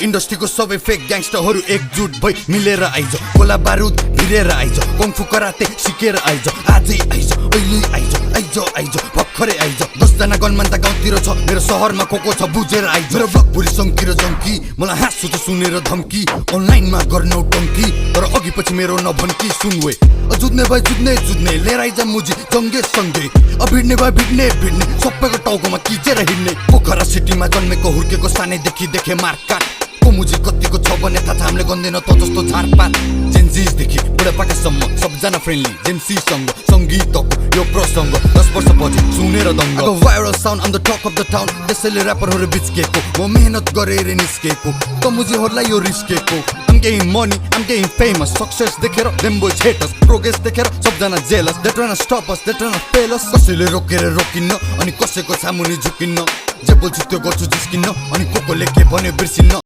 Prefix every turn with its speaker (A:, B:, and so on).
A: इन्डस्ट्रीको सबै फेक ग्याङ्स्टरहरू एकजुट भई मिलेर आइज गोला बारुद भिरेर आइज कङ्फु कराते सिकेर आइज आजै आइज अहिले आइज आइज आइज भर्खरै आइज 10 जना गनमान त गाउँतिर छ मेरो शहरमा कोको छ बुझेर आइज मेरो ब्लग भुरी सङ्की र जङ्की मलाई हाँसु त सुनेर धम्की अनलाइनमा गर्नौ टङ्की तर अघि पछि मेरो नभन्की सुनवे जुझ्ने भए जुझ्ने लिएर आइज मुजी जङ्गे सँगै भिड्ने भए भिड्ने सबैको टाउकोमा किचेर हिँड्ने पोखरा सिटीमा जन्मेको हुर्केको सानैदेखि देखे मारकाट को मुजी कतिको छ भने थाहा छ हामीले गन्दैन त जस्तो झारपात जेन्जिसदेखि बुढापाकासम्म सबजना फ्रेन्डली जेन्सीसँग सङ्गीतको यो प्रसङ्ग 10 वर्ष पछि सुनेर दङ्ग viral sound on the talk of the town त्यसैले ऱ्यापरहरू बिच्केको म मेहनत गरेर निस्केको त मुजीहरूलाई यो रिस्केको I'm getting money, I'm getting famous Success देखेर them boys hate us Progress देखेर सबजना jealous They tryna stop us, they tryna fail us कसैले रोकेर रोकिन्न अनि कसैको सामुनि झुकिन्न जे बोल्छु त्यो गर्छु जिस्किन्न अनि कोकोले के भन्यो बिर्सिन्न